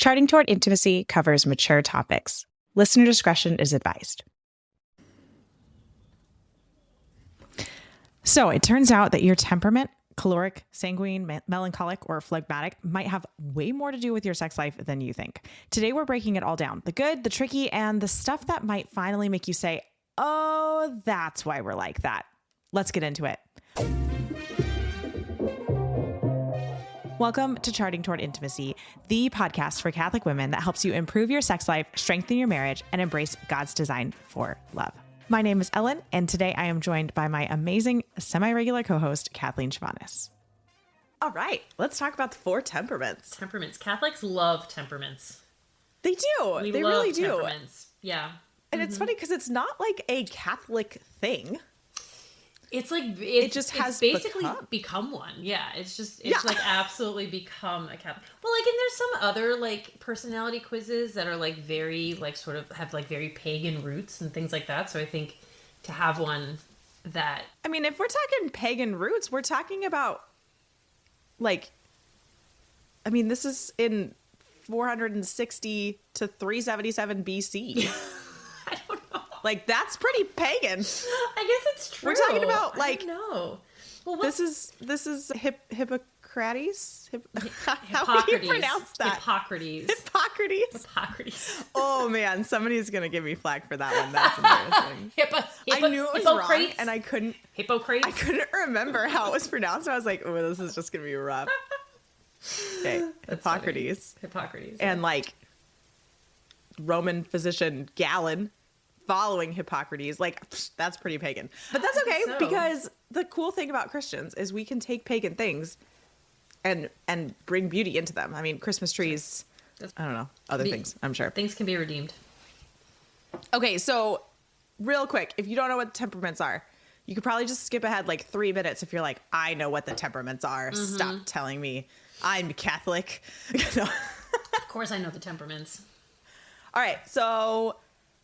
Charting Toward Intimacy covers mature topics. Listener discretion is advised. So it turns out that your temperament, choleric, sanguine, melancholic, or phlegmatic, might have way more to do with your sex life than you think. Today, we're breaking it all down. The good, the tricky, and the stuff that might finally make you say, oh, that's why we're like that. Let's get into it. Welcome to Charting Toward Intimacy, the podcast for Catholic women that helps you improve your sex life, strengthen your marriage, and embrace God's design for love. My name is Ellen, and today I am joined by my amazing semi-regular co-host, Kathleen Chavanis. All right, let's talk about the 4 temperaments. Temperaments. Catholics love temperaments. They do. They really do. Temperaments. Yeah. And it's funny because it's not like a Catholic thing. It's like it just has basically become one. Yeah, it's like absolutely become a Catholic. Well, like, and there's some other like personality quizzes that are like very like sort of have like very pagan roots and things like that. So I think to have one that, I mean, if we're talking pagan roots, we're talking about like, I mean, this is in 460 to 377 BC. I don't know. Like, that's pretty pagan. I guess it's true. We're talking about like, no. Well, this is Hippocrates. How do you pronounce that? Hippocrates. Oh man, somebody's gonna give me flack for that one. That's embarrassing. I knew it was wrong, and I couldn't remember how it was pronounced. So I was like, oh, this is just gonna be rough. Okay, Hippocrates. And like Roman physician Galen. Following Hippocrates, like, that's pretty pagan. But that's okay, because the cool thing about Christians is we can take pagan things and bring beauty into them. I mean, Christmas trees, I don't know, other things, I'm sure. Things can be redeemed. Okay, so real quick, if you don't know what temperaments are, you could probably just skip ahead like 3 minutes if you're like, I know what the temperaments are. Mm-hmm. Stop telling me I'm Catholic. Of course I know the temperaments. All right, so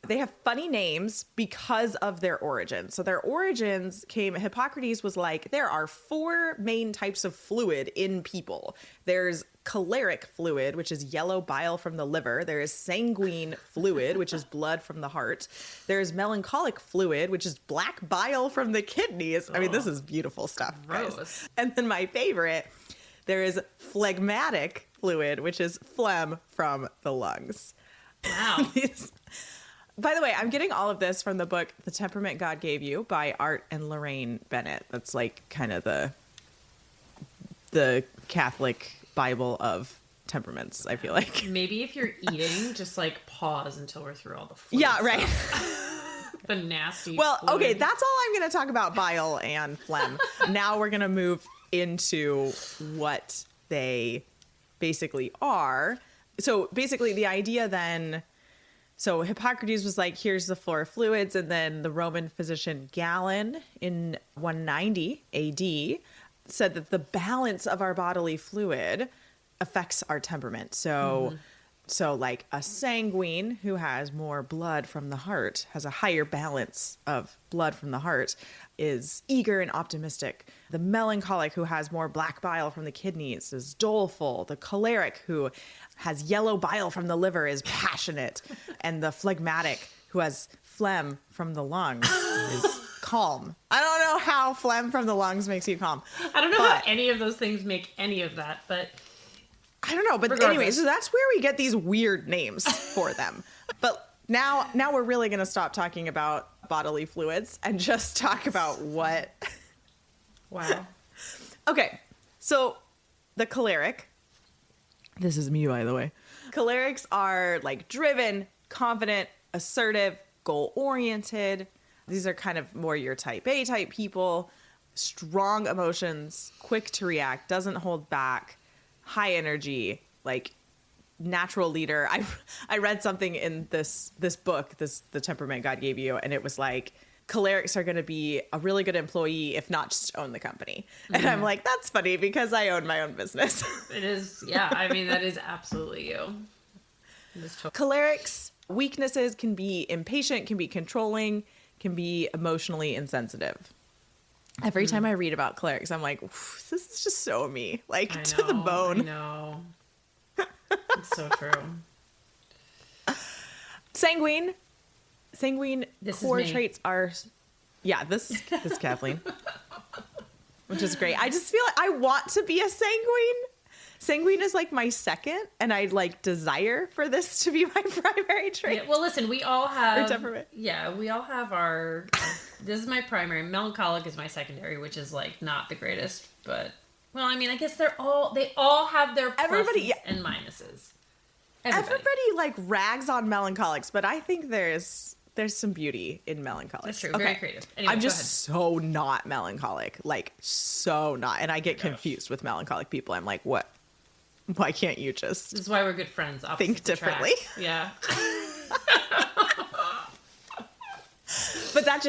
they have funny names because of their origins. So their origins Hippocrates was like, there are 4 main types of fluid in people. There's choleric fluid, which is yellow bile from the liver. There is sanguine fluid, which is blood from the heart. There's melancholic fluid, which is black bile from the kidneys. I mean, this is beautiful stuff, guys. And then my favorite, there is phlegmatic fluid, which is phlegm from the lungs. Wow. By the way, I'm getting all of this from the book, The Temperament God Gave You by Art and Lorraine Bennett. That's like kind of the Catholic Bible of temperaments, I feel like. Maybe if you're eating, just like pause until we're through all the fluid. Yeah, right. The nasty Well, fluid. Okay, that's all I'm going to talk about, bile and phlegm. Now we're going to move into what they basically are. So basically the idea then... So Hippocrates was like, here's the 4 fluids. And then the Roman physician Galen in 190 AD said that the balance of our bodily fluid affects our temperament. So like a sanguine who has more blood from the heart, has a higher balance of blood from the heart, is eager and optimistic. The melancholic who has more black bile from the kidneys is doleful. The choleric who has yellow bile from the liver is passionate. And the phlegmatic who has phlegm from the lungs is calm. I don't know how phlegm from the lungs makes you calm. I don't know how any of those things make any of that, but... I don't know. But anyway, so that's where we get these weird names for them. But now we're really going to stop talking about bodily fluids and just talk about what... Wow. Okay, so the choleric... This is me, by the way. Cholerics are like driven, confident, assertive, goal-oriented. These are kind of more your type A type people. Strong emotions, quick to react, doesn't hold back, high energy, like natural leader. I read something in this book, The Temperament God Gave You, and it was like, cholerics are going to be a really good employee, if not just own the company. And I'm like, that's funny because I own my own business. It is. Yeah. I mean, that is absolutely you. Cholerics, weaknesses can be impatient, can be controlling, can be emotionally insensitive. Every time I read about cholerics, I'm like, this is just so me, like to the bone. I know. It's so true. Sanguine This core is me. traits are, yeah, this is Kathleen, which is great. I just feel like I want to be a sanguine. Sanguine is like my second, and I like desire for this to be my primary trait. Yeah, well, listen, we all have. Or temperament. Yeah, we all have our. This is my primary. Melancholic is my secondary, which is like not the greatest, but well, I mean, I guess they all have their pluses Everybody- and minuses. Everybody like rags on melancholics, but I think there's some beauty in melancholics. That's true. Very creative. Anyway, I'm go just ahead. so not melancholic, like so not, and I get confused with melancholic people. I'm like, what? Why can't you just This is why we're good friends. think Opposites attract. differently? Yeah. But that's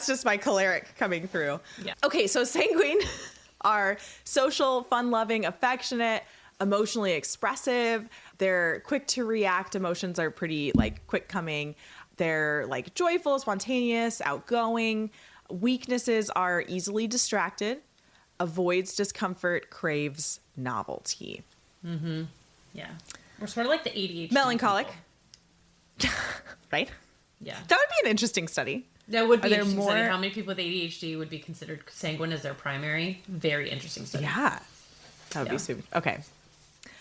just my choleric coming through. Yeah. Okay, so sanguine are social, fun-loving, affectionate, emotionally expressive. They're quick to react. Emotions are pretty like quick coming. They're like joyful, spontaneous, outgoing. Weaknesses are easily distracted, avoids discomfort, craves novelty. Yeah. We're sort of like the ADHD. Melancholic. people. Right? Yeah. That would be an interesting study. That would be Are there interesting study. more- How many people with ADHD would be considered sanguine as their primary? Very interesting study. Yeah. That would be Yeah. super. Okay.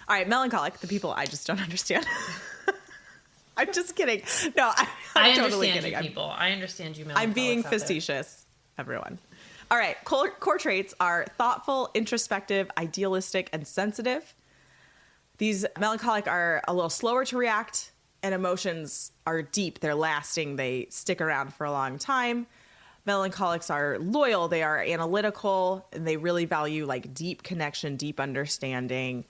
All right, melancholic, the people I just don't understand. I'm just kidding. No, I'm I totally understand kidding. you people. I understand you I'm melancholics being out there. facetious, everyone. All right, core traits are thoughtful, introspective, idealistic, and sensitive. These melancholic are a little slower to react, and emotions are deep. They're lasting. They stick around for a long time. Melancholics are loyal. They are analytical, and they really value like deep connection, deep understanding.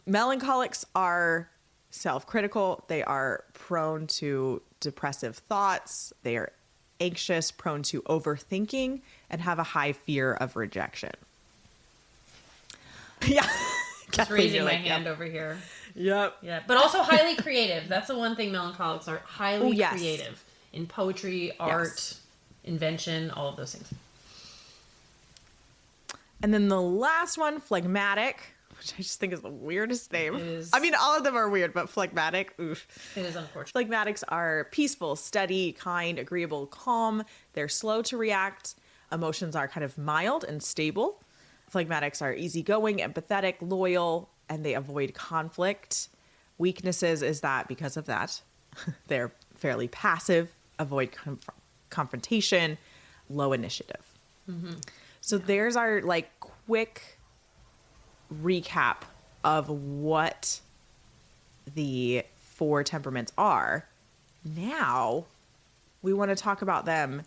Melancholics are self-critical. They are prone to depressive thoughts. They are anxious, prone to overthinking, and have a high fear of rejection. Yeah. Just Kathleen, raising you're my like, hand over here. Yep. Yeah, but also highly creative. That's the one thing melancholics are highly Oh, yes. creative in poetry, art, invention, all of those things. And then the last one, phlegmatic, which I just think is the weirdest name. It is. I mean, all of them are weird, but phlegmatic, oof. It is unfortunate. Phlegmatics are peaceful, steady, kind, agreeable, calm. They're slow to react. Emotions are kind of mild and stable. Phlegmatics are easygoing, empathetic, loyal, and they avoid conflict. Weaknesses is that because of that, they're fairly passive, avoid confrontation, low initiative. So there's our like quick recap of what the 4 temperaments are. Now we want to talk about them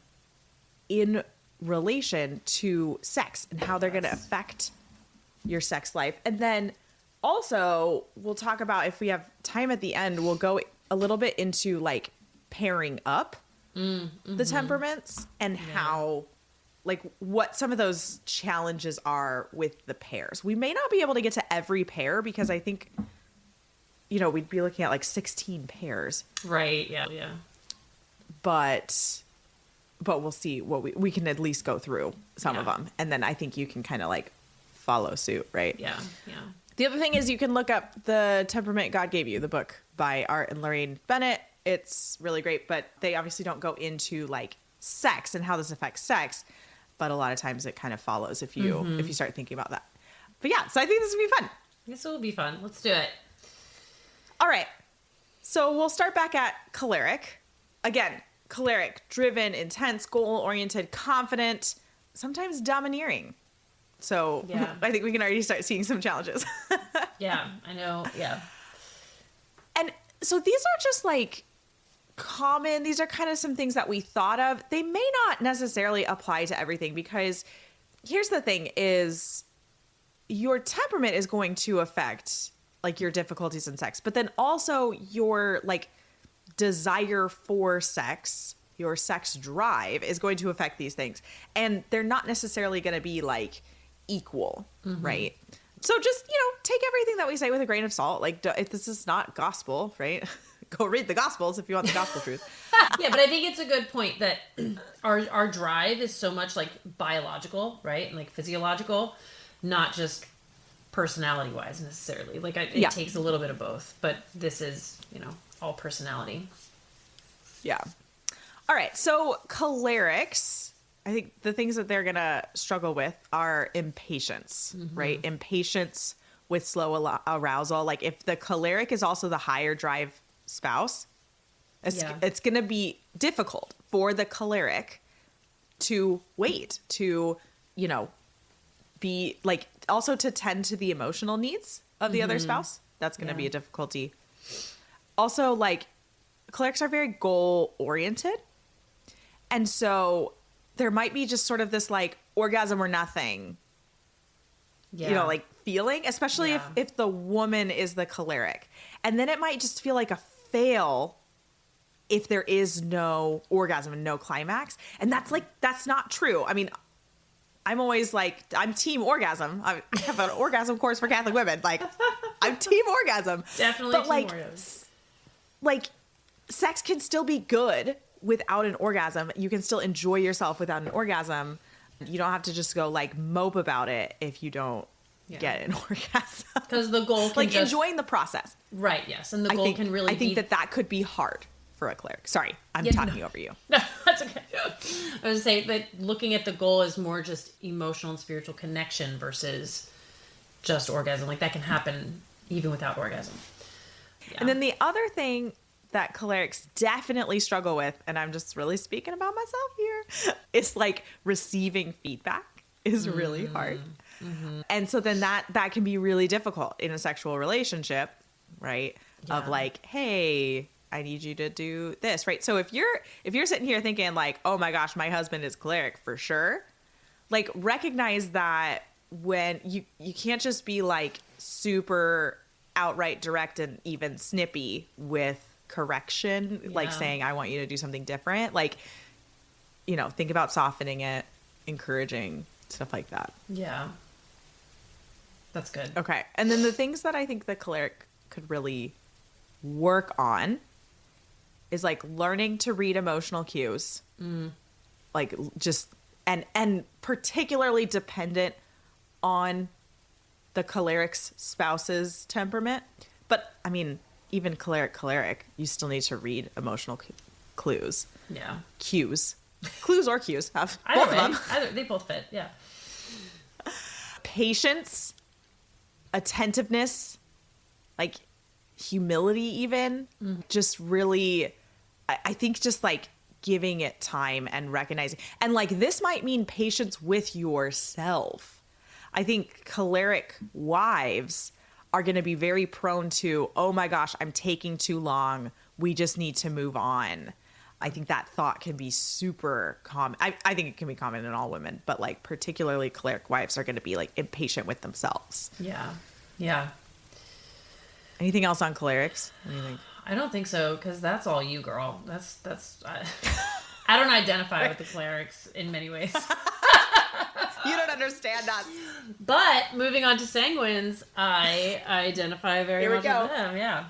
in relation to sex and how they're going to affect your sex life. And then also we'll talk about, if we have time at the end, we'll go a little bit into like pairing up the temperaments and how, like, what some of those challenges are with the pairs. We may not be able to get to every pair because I think, you know, we'd be looking at like 16 pairs, Right, yeah. but we'll see what we can at least go through some of Yeah. them. And then I think you can kind of like follow suit, right? Yeah. The other thing is you can look up The Temperament God Gave You, the book by Art and Lorraine Bennett. It's really great, but they obviously don't go into like sex and how this affects sex, but a lot of times it kind of follows if you start thinking about that. But yeah, so I think this would be fun. This will be fun. Let's do it. All right. So we'll start back at choleric. Again, choleric, driven, intense, goal-oriented, confident, sometimes domineering. So Yeah. I think we can already start seeing some challenges. Yeah, I know. Yeah. And so these are just like common, these are kind of some things that we thought of. They may not necessarily apply to everything, because here's the thing is your temperament is going to affect like your difficulties in sex, but then also your like desire for sex, your sex drive is going to affect these things. And they're not necessarily going to be like equal, right? So just, you know, take everything that we say with a grain of salt. Like, if this is not gospel, right? Go read the Gospels if you want the gospel truth. Yeah, but I think it's a good point that our drive is so much like biological, right? And like physiological, not just personality wise necessarily. Like it takes a little bit of both, but this is, all personality. Yeah. All right. So cholerics, I think the things that they're going to struggle with are impatience, right? Impatience with slow arousal. Like if the choleric is also the higher drive spouse, it's going to be difficult for the choleric to wait, to, be like also to tend to the emotional needs of the other spouse. That's going to be a difficulty. Also, like cholerics are very goal oriented. And so there might be just sort of this like orgasm or nothing, like feeling, especially if the woman is the choleric. And then it might just feel like a fail if there is no orgasm and no climax. And that's not true. I mean, I'm always like, I'm team orgasm. I have an orgasm course for Catholic women. Like, I'm team orgasm. Definitely but team orgasm. Like, sex can still be good without an orgasm. You can still enjoy yourself without an orgasm. You don't have to just go like mope about it if you don't get an orgasm. Because the goal can like enjoying the process. Right, yes. And the goal can really I think that could be hard for a cleric. Sorry, I'm talking over you. No, that's okay. I was saying that looking at the goal is more just emotional and spiritual connection versus just orgasm. Like that can happen even without orgasm. Yeah. And then the other thing that cholerics definitely struggle with, and I'm just really speaking about myself here, is like receiving feedback is really hard. And so then that can be really difficult in a sexual relationship, right? Yeah. Of like, hey, I need you to do this, right? So if you're sitting here thinking like, oh my gosh, my husband is choleric for sure, like recognize that when you can't just be like super outright direct and even snippy with correction, like saying, I want you to do something different. Like, think about softening it, encouraging, stuff like that. Yeah. That's good. Okay. And then the things that I think the choleric could really work on is like learning to read emotional cues. Like just, and particularly dependent on the choleric's spouse's temperament. But I mean, even choleric, you still need to read emotional clues. Yeah. Cues. Clues or cues. Both of them. They both fit, yeah. Patience, attentiveness, like humility even. Just really, I think just like giving it time and recognizing. And like this might mean patience with yourself. I think choleric wives are going to be very prone to, oh my gosh, I'm taking too long. We just need to move on. I think that thought can be super common. I think it can be common in all women, but like particularly choleric wives are going to be like impatient with themselves. Yeah. Yeah. Anything else on cholerics? What do you think? I don't think so, because that's all you, girl. I don't identify with the cholerics in many ways. You don't understand us. But moving on to sanguines, I identify very much with them. Yeah.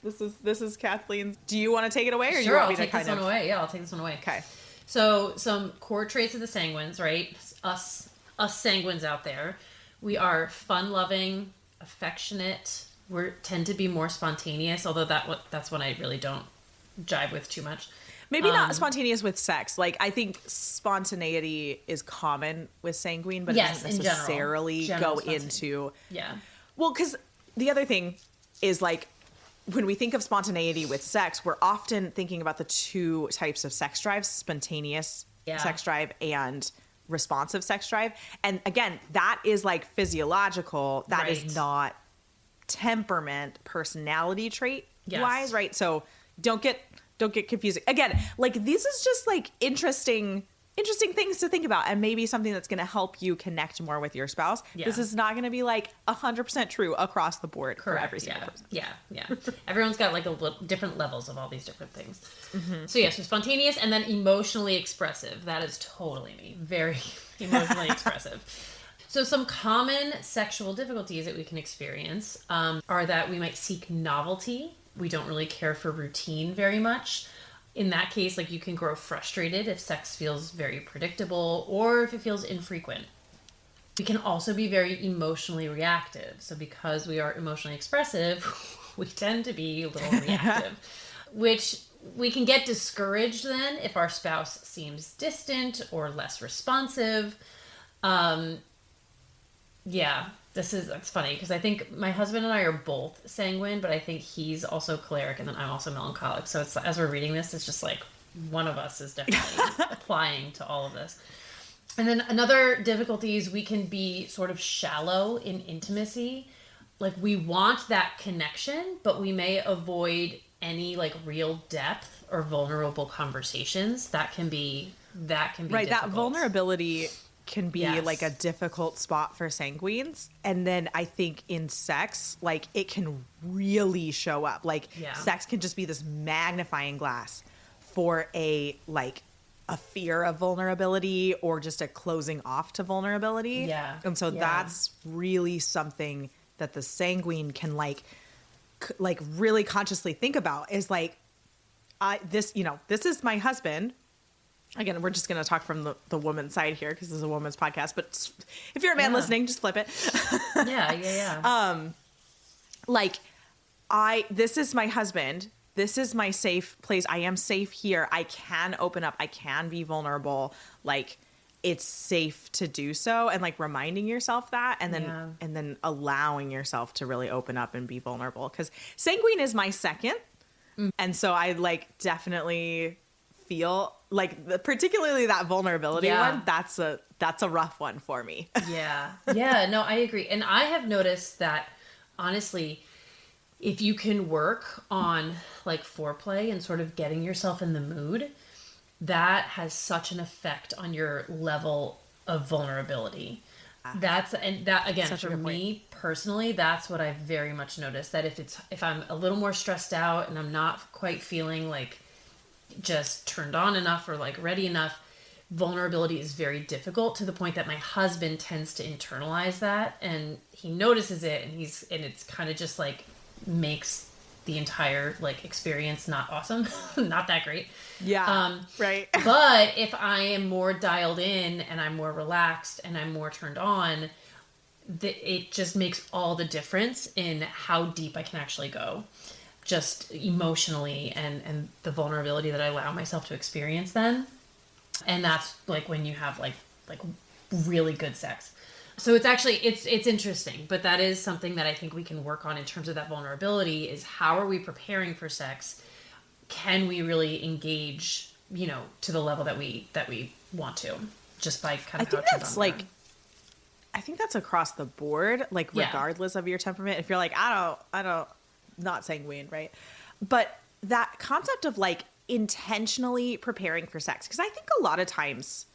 This is Kathleen's. Do you want to take it away, or sure, you want I'll me to take this one away? Yeah, I'll take this one away. Okay. So some core traits of the sanguines, right? Us sanguines out there, we are fun-loving, affectionate. We tend to be more spontaneous, although that's one I really don't jive with too much. Maybe not spontaneous with sex. Like, I think spontaneity is common with sanguine, but it doesn't necessarily go into... Yeah. Well, because the other thing is, like, when we think of spontaneity with sex, we're often thinking about the two types of sex drives, spontaneous sex drive and responsive sex drive. And again, that is, like, physiological. That is not temperament, personality trait wise, right? So don't get confused. Again, like this is just like interesting things to think about, and maybe something that's going to help you connect more with your spouse. Yeah. This is not going to be like 100% true across the board. Correct. For every single person. Yeah. Everyone's got like different levels of all these different things. So so spontaneous and then emotionally expressive. That is totally me. Very emotionally expressive. So some common sexual difficulties that we can experience are that we might seek novelty. We don't really care for routine very much. In that case, like you can grow frustrated if sex feels very predictable or if it feels infrequent. We can also be very emotionally reactive. So because we are emotionally expressive, we tend to be a little reactive, which we can get discouraged then if our spouse seems distant or less responsive. Yeah, it's funny because I think my husband and I are both sanguine, but I think he's also choleric and then I'm also melancholic. So it's, as we're reading this, it's just like one of us is definitely applying to all of this. And then another difficulty is we can be sort of shallow in intimacy. Like we want that connection, but we may avoid any like real depth or vulnerable conversations. That can be right, difficult. That vulnerability can be Yes. like a difficult spot for sanguines. And then I think in sex, like it can really show up. Like sex can just be this magnifying glass for a fear of vulnerability or just a closing off to vulnerability. Yeah. And so that's really something that the sanguine can like really consciously think about is like, this is my husband. Again, we're just going to talk from the woman's side here because this is a woman's podcast. But if you're a man listening, just flip it. Yeah. This is my husband. This is my safe place. I am safe here. I can open up. I can be vulnerable. Like it's safe to do so. And like reminding yourself that and then allowing yourself to really open up and be vulnerable. Because sanguine is my second. And so I like definitely feel like particularly that vulnerability one, that's a rough one for me. Yeah, no, I agree. And I have noticed that honestly, if you can work on like foreplay and sort of getting yourself in the mood, that has such an effect on your level of vulnerability. That again, Such a for good me personally, that's what I've very much noticed, that if I'm a little more stressed out and I'm not quite feeling like just turned on enough or like ready enough, vulnerability is very difficult, to the point that my husband tends to internalize that and he notices it and it's kind of just like makes the entire like experience not awesome, not that great. Right. But if I am more dialed in and I'm more relaxed and I'm more turned on, it just makes all the difference in how deep I can actually go, just emotionally, and the vulnerability that I allow myself to experience then. And that's like when you have like really good sex. So it's actually, it's interesting, but that is something that I think we can work on in terms of that vulnerability, is how are we preparing for sex? Can we really engage, to the level that we want to, just by kind of I think that's across the board, like regardless of your temperament. If you're like, I don't, not sanguine, right? But that concept of like intentionally preparing for sex, because I think a lot of times,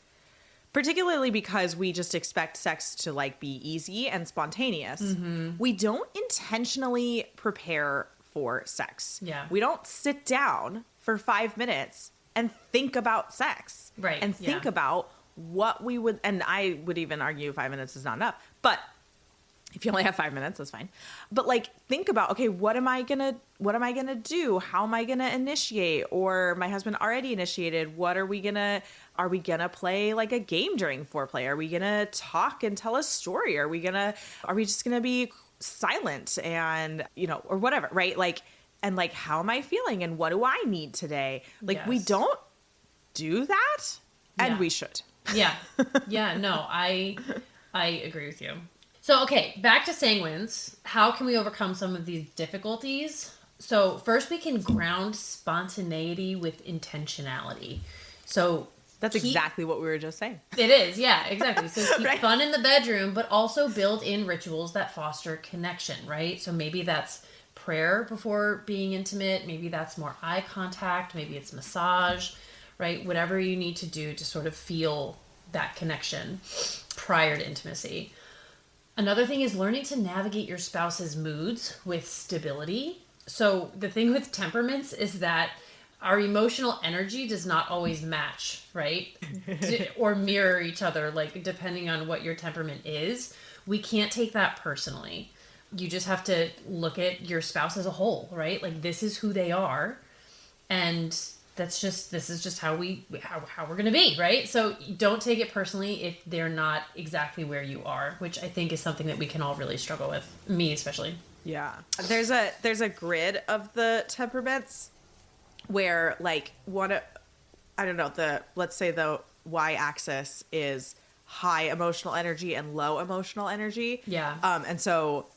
particularly because we just expect sex to like be easy and spontaneous, we don't intentionally prepare for sex. We don't sit down for 5 minutes and think about sex, right? And think about what we would, and I would even argue 5 minutes is not enough, but if you only have 5 minutes, that's fine. But like, think about, okay, what am I gonna do? How am I gonna initiate? Or my husband already initiated. Are we gonna play like a game during foreplay? Are we gonna talk and tell a story? Are we just gonna be silent and, or whatever, right? Like, and like, how am I feeling? And what do I need today? Like, we don't do that, and we should. Yeah. No, I agree with you. So, okay, back to sanguines. How can we overcome some of these difficulties? So first we can ground spontaneity with intentionality. So that's exactly what we were just saying. It is, yeah, exactly. So keep fun in the bedroom, but also build in rituals that foster connection, right? So maybe that's prayer before being intimate. Maybe that's more eye contact. Maybe it's massage, right? Whatever you need to do to sort of feel that connection prior to intimacy. Another thing is learning to navigate your spouse's moods with stability. So the thing with temperaments is that our emotional energy does not always match, right? Or mirror each other, like depending on what your temperament is. We can't take that personally. You just have to look at your spouse as a whole, right? Like this is who they are. And this is just how we're going to be, right? So don't take it personally if they're not exactly where you are, which I think is something that we can all really struggle with, me especially. Yeah. There's a grid of the temperaments where like let's say the y-axis is high emotional energy and low emotional energy. Yeah. And so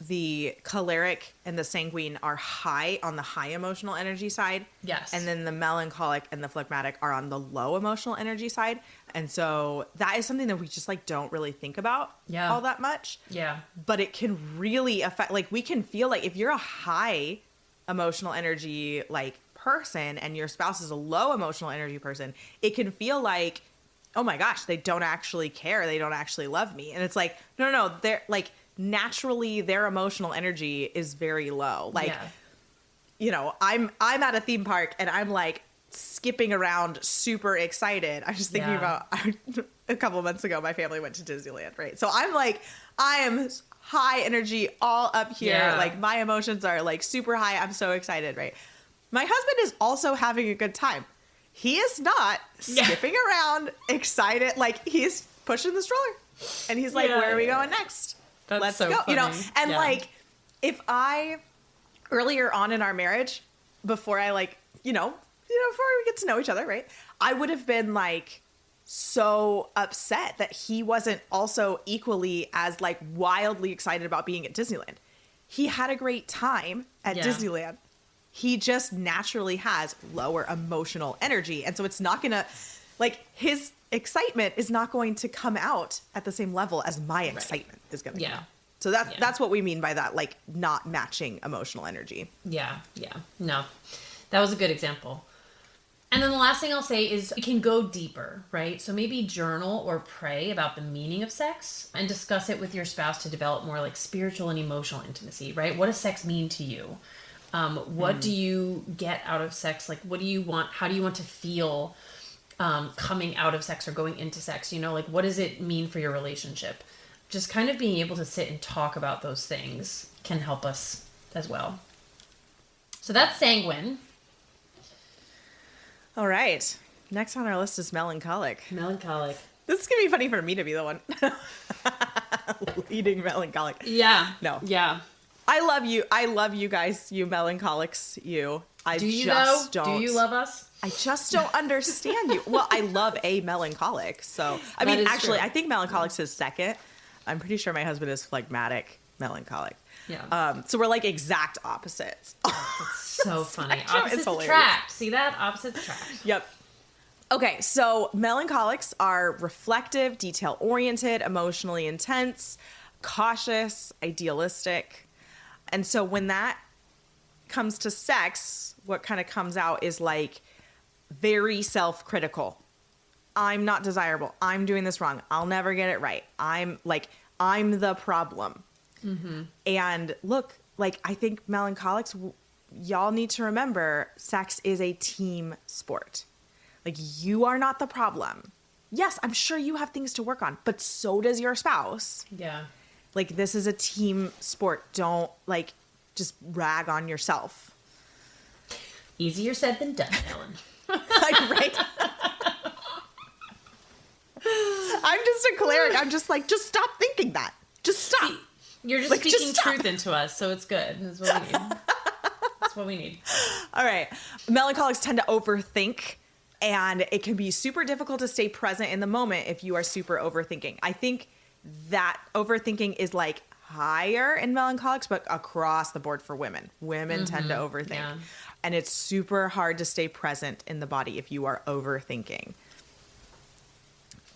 the choleric and the sanguine are high on the high emotional energy side. Yes. And then the melancholic and the phlegmatic are on the low emotional energy side. And so that is something that we just like don't really think about all that much. Yeah. But it can really affect, like we can feel like if you're a high emotional energy like person and your spouse is a low emotional energy person, it can feel like, oh my gosh, they don't actually care. They don't actually love me. And it's like, no, they're like, naturally their emotional energy is very low. Like, you know, I'm at a theme park and I'm like skipping around super excited. I was just thinking about a couple of months ago, my family went to Disneyland, right? So I'm like, I am high energy all up here. Yeah. Like my emotions are like super high. I'm so excited, right? My husband is also having a good time. He is not skipping around excited. Like he's pushing the stroller and he's like, where are we going next? Let's so go. funny. You know, and like if I earlier on in our marriage, before I like, before we get to know each other, right? I would have been like so upset that he wasn't also equally as like wildly excited about being at Disneyland. He had a great time at Disneyland. He just naturally has lower emotional energy. And so it's not going to like his excitement is not going to come out at the same level as my excitement is going to come out. So that's what we mean by that, like not matching emotional energy. Yeah. No, that was a good example. And then the last thing I'll say is we can go deeper, right? So maybe journal or pray about the meaning of sex and discuss it with your spouse to develop more like spiritual and emotional intimacy, right? What does sex mean to you? What do you get out of sex? Like, what do you want? How do you want to feel coming out of sex or going into sex? You know, like what does it mean for your relationship? Just kind of being able to sit and talk about those things can help us as well. So that's sanguine. All right. Next on our list is melancholic. Melancholic. This is going to be funny for me to be the one leading melancholic. Yeah. No. Yeah. I love you guys, you melancholics, you. Do you don't. Do you love us? I just don't understand you. Well, I love a melancholic. So, I mean, actually, true. I think melancholic's his second. I'm pretty sure my husband is phlegmatic melancholic. Yeah. So we're like exact opposites. It's so funny. Opposites hilarious. attract. See that? Opposites attract. Yep. Okay, so melancholics are reflective, detail-oriented, emotionally intense, cautious, idealistic. And so when that comes to sex, what kind of comes out is like very self-critical. I'm not desirable. I'm doing this wrong. I'll never get it right. I'm the problem. Mm-hmm. And look, like I think melancholics, y'all need to remember sex is a team sport. Like you are not the problem. Yes, I'm sure you have things to work on, but so does your spouse. Yeah. Like this is a team sport. Don't like just rag on yourself. Easier said than done, Ellen. Like, right? I'm just a choleric. I'm just like, just stop thinking that. Just stop. You're just like, speaking truth into us, so it's good. That's what we need. That's what we need. All right. Melancholics tend to overthink, and it can be super difficult to stay present in the moment if you are super overthinking. I think that overthinking is like higher in melancholics, but across the board for women. Women tend to overthink. Yeah. And it's super hard to stay present in the body if you are overthinking.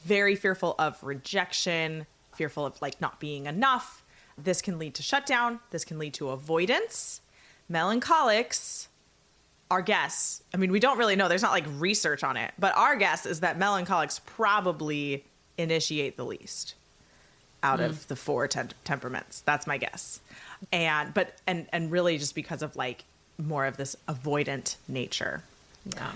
Very fearful of rejection, fearful of like not being enough. This can lead to shutdown. This can lead to avoidance. Melancholics, our guess, I mean, we don't really know. There's not like research on it, but our guess is that melancholics probably initiate the least out of the four temperaments. That's my guess. And really just because of like more of this avoidant nature. Yeah.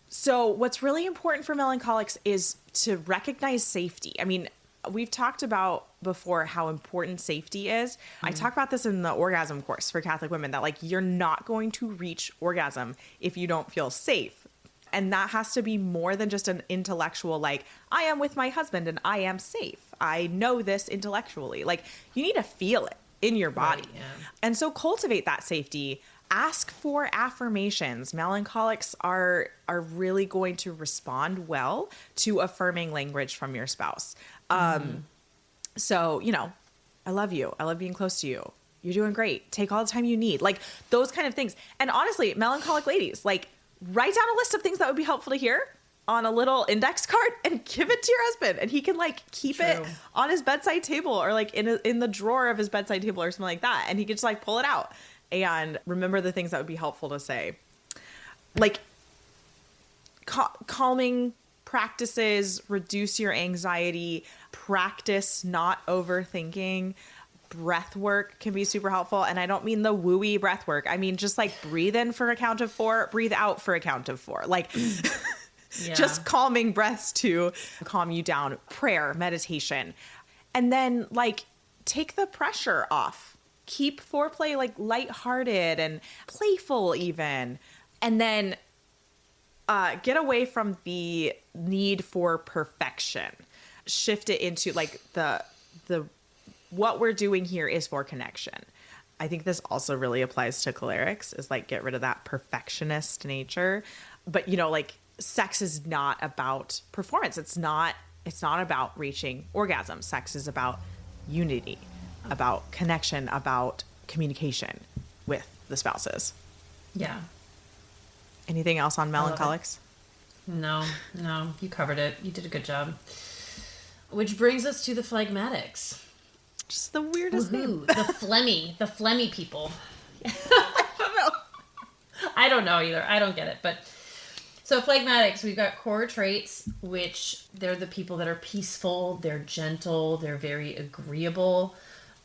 So what's really important for melancholics is to recognize safety. I mean, we've talked about before how important safety is. I talk about this in the orgasm course for Catholic women, that like you're not going to reach orgasm if you don't feel safe. And that has to be more than just an intellectual, like, I am with my husband and I am safe. I know this intellectually. Like, you need to feel it in your body. Right, yeah. And so cultivate that safety. Ask for affirmations. Melancholics are really going to respond well to affirming language from your spouse. So, you know, I love you. I love being close to you. You're doing great. Take all the time you need. Like, those kind of things. And honestly, melancholic ladies, like, write down a list of things that would be helpful to hear on a little index card and give it to your husband. And he can, like, keep it on his bedside table or, like, in the drawer of his bedside table or something like that. And he can just, like, pull it out and remember the things that would be helpful to say. Like, calming practices, reduce your anxiety, practice not overthinking. Breath work can be super helpful. And I don't mean the wooey breath work. I mean, just like breathe in for a count of 4, breathe out for a count of 4. Like just calming breaths to calm you down. Prayer, meditation. And then like take the pressure off. Keep foreplay like lighthearted and playful even. And then get away from the need for perfection. Shift it into like the what we're doing here is for connection. I think this also really applies to cholerics, is like get rid of that perfectionist nature. But you know, like sex is not about performance. It's not about reaching orgasm. Sex is about unity, about connection, about communication with the spouses. Yeah. Anything else on melancholics? No, you covered it. You did a good job. Which brings us to the phlegmatics. Just the weirdest name. The phlegmy people. I don't know. I don't know either. I don't get it. But so phlegmatics, we've got core traits, which they're the people that are peaceful, they're gentle, they're very agreeable,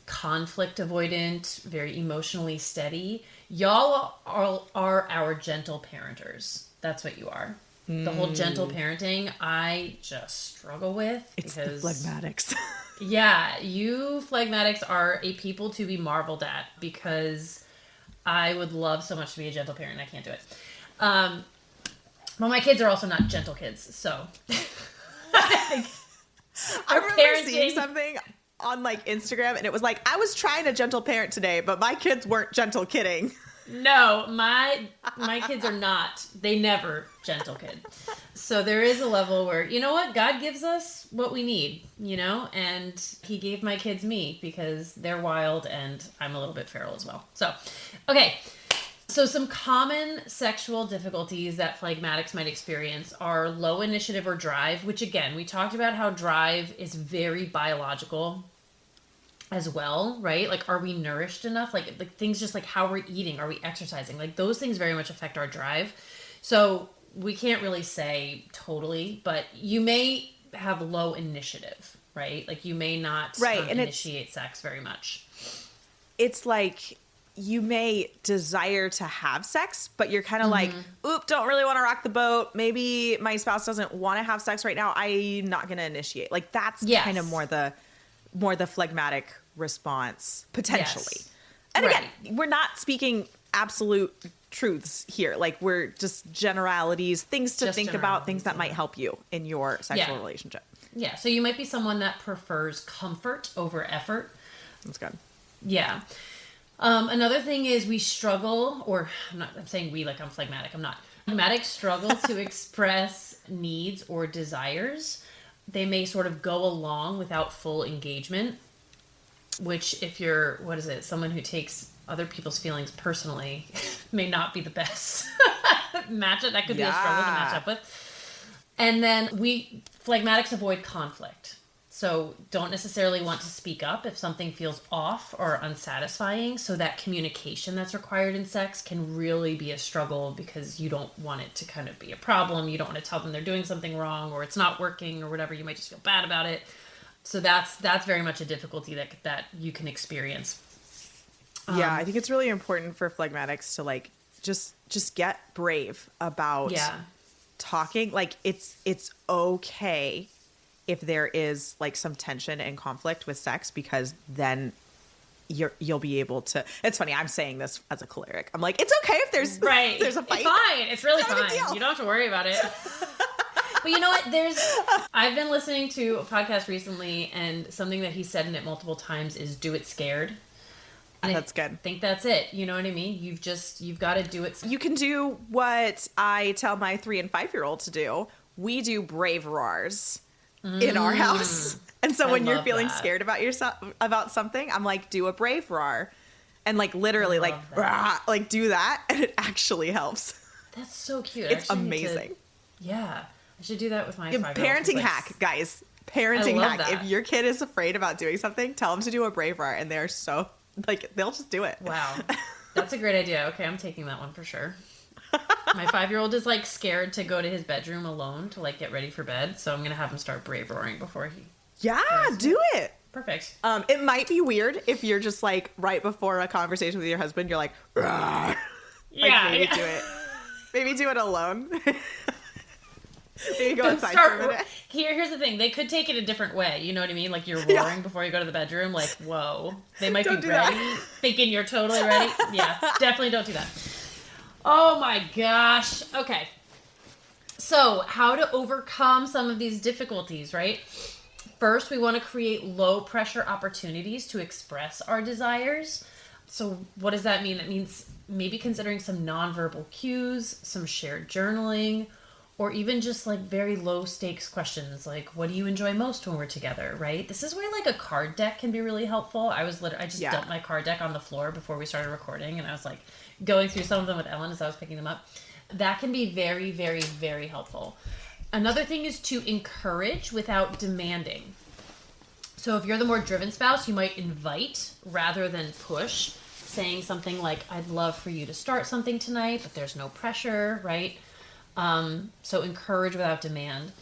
conflict avoidant, very emotionally steady. Y'all are our gentle parenters. That's what you are. The whole gentle parenting, I just struggle with. It's the phlegmatics. Yeah, you phlegmatics are a people to be marveled at, because I would love so much to be a gentle parent and I can't do it. Well, my kids are also not gentle kids, so. I remember seeing something on like Instagram and it was like, I was trying a gentle parent today, but my kids weren't gentle kidding. No, my kids are not. They never gentle kid. So there is a level where, you know what? God gives us what we need, you know? And he gave my kids me because they're wild and I'm a little bit feral as well. So, okay. So some common sexual difficulties that phlegmatics might experience are low initiative or drive, which again, we talked about how drive is very biological as well, right? Like, are we nourished enough? Like things just like how we're eating, are we exercising? Like those things very much affect our drive. So we can't really say totally, but you may have low initiative, right? Like you may not initiate sex very much. It's like you may desire to have sex, but you're kind of like, oop, don't really want to rock the boat. Maybe my spouse doesn't want to have sex right now. I'm not going to initiate. Like that's kind of more the phlegmatic response potentially. Yes. And again, we're not speaking absolute truths here. Like we're just generalities, things to think about, things that might help you in your sexual relationship. Yeah. So you might be someone that prefers comfort over effort. That's good. Yeah. Another thing is we struggle, or I'm saying we like I'm phlegmatic. I'm not. Phlegmatics struggle to express needs or desires. They may sort of go along without full engagement, which if you're, someone who takes other people's feelings personally may not be the best match. That could be a struggle to match up with. And then phlegmatics avoid conflict. So don't necessarily want to speak up if something feels off or unsatisfying. So that communication that's required in sex can really be a struggle because you don't want it to kind of be a problem. You don't want to tell them they're doing something wrong or it's not working or whatever. You might just feel bad about it. So that's very much a difficulty that you can experience. Yeah, I think it's really important for phlegmatics to like just get brave about talking. Like it's okay if there is like some tension and conflict with sex, because then you'll be able to. It's funny. I'm saying this as a choleric. I'm like, it's okay if there's a fight. It's fine. It's really fine. You don't have to worry about it. But you know what? I've been listening to a podcast recently, and something that he said in it multiple times is do it scared. And that's good. I think that's it. You know what I mean? You've got to do it. You can do what I tell my 3 and 5-year-old to do. We do brave roars in our house. And so when you're feeling scared about something, I'm like, do a brave roar. And like literally like, rah, like do that. And it actually helps. That's so cute. It's amazing. Yeah. I should do that with my 5-year-old. Parenting hack, guys. Parenting hack. That. If your kid is afraid about doing something, tell them to do a brave roar. And they're so like, they'll just do it. Wow. That's a great idea. Okay, I'm taking that one for sure. My 5-year-old is like scared to go to his bedroom alone to like get ready for bed. So I'm going to have him start brave roaring before he... Yeah, do it. Perfect. It might be weird if you're just like right before a conversation with your husband, you're like, rah. Maybe do it. Maybe do it alone. Maybe go inside for a minute. Here's the thing. They could take it a different way. You know what I mean? Like you're roaring before you go to the bedroom. Like, whoa. They might be ready, thinking you're totally ready. Yeah, definitely don't do that. Oh my gosh. Okay. So how to overcome some of these difficulties, right? First, we want to create low pressure opportunities to express our desires. So what does that mean? That means maybe considering some nonverbal cues, some shared journaling, or even just like very low stakes questions like, what do you enjoy most when we're together, right? This is where like a card deck can be really helpful. I just dumped my card deck on the floor before we started recording, and I was like going through some of them with Ellen as I was picking them up. That can be very, very, very helpful. Another thing is to encourage without demanding. So if you're the more driven spouse, you might invite rather than push, saying something like, I'd love for you to start something tonight, but there's no pressure, right? So encourage without demand.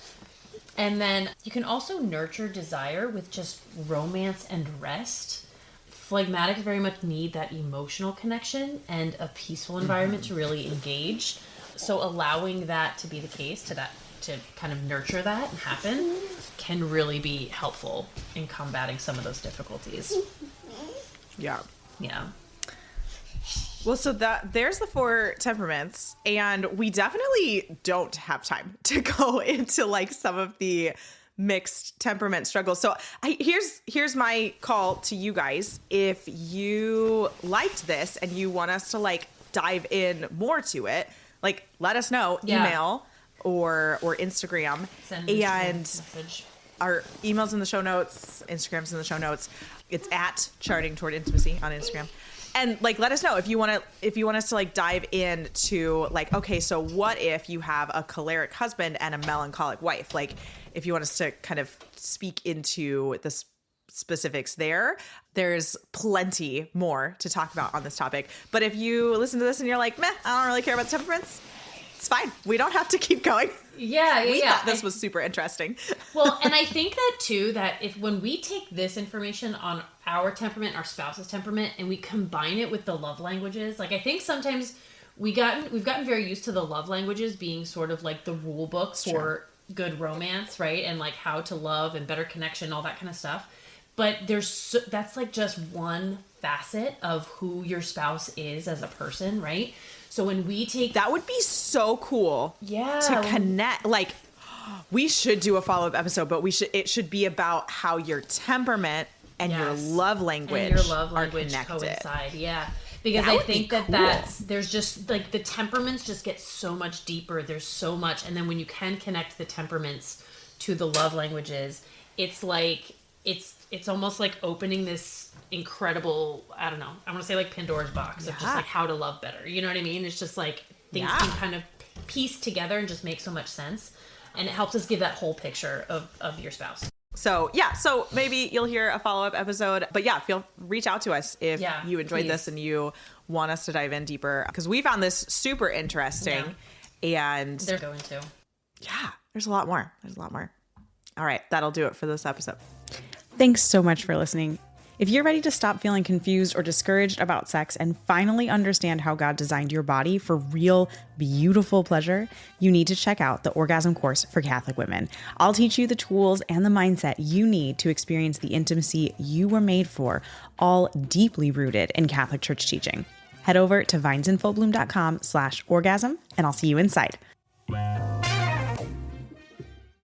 And then you can also nurture desire with just romance and rest. Phlegmatics very much need that emotional connection and a peaceful environment to really engage. So allowing that to be the case, to kind of nurture that and happen, can really be helpful in combating some of those difficulties. Yeah. Yeah. Well, so there's the 4 temperaments, and we definitely don't have time to go into like some of the mixed temperament struggles. So here's my call to you guys. If you liked this and you want us to like dive in more to it, like let us know, email or Instagram. Send and message. Our email's in the show notes, Instagram's in the show notes. It's at Charting Toward Intimacy on Instagram. And like, let us know if you want us to like dive into like, okay, so what if you have a choleric husband and a melancholic wife? Like, if you want us to kind of speak into the specifics there's plenty more to talk about on this topic. But if you listen to this and you're like, meh, I don't really care about temperaments, it's fine. We don't have to keep going. Yeah. We thought this was super interesting. Well, and I think that too, that when we take this information on our temperament, our spouse's temperament, and we combine it with the love languages, like I think sometimes we've gotten very used to the love languages being sort of like the rule book for good romance, right? And like how to love and better connection, all that kind of stuff. But that's like just one facet of who your spouse is as a person, right? So when we take... That would be so cool. Yeah. To connect. Like, we should do a follow-up episode, but it should be about how your temperament and your love language are connected. Coincide. Yeah. Because I think there's just like the temperaments just get so much deeper. There's so much. And then when you can connect the temperaments to the love languages, it's like, it's almost like opening this incredible, I don't know, I want to say like Pandora's box of just like how to love better. You know what I mean? It's just like things can kind of piece together and just make so much sense. And it helps us give that whole picture of your spouse. So maybe you'll hear a follow-up episode, but reach out to us if you enjoyed this and you want us to dive in deeper, because we found this super interesting. And they're going to. Yeah, there's a lot more. All right, that'll do it for this episode. Thanks so much for listening. If you're ready to stop feeling confused or discouraged about sex and finally understand how God designed your body for real, beautiful pleasure, you need to check out the Orgasm Course for Catholic Women. I'll teach you the tools and the mindset you need to experience the intimacy you were made for, all deeply rooted in Catholic Church teaching. Head over to vinesandfullbloom.com/orgasm, and I'll see you inside.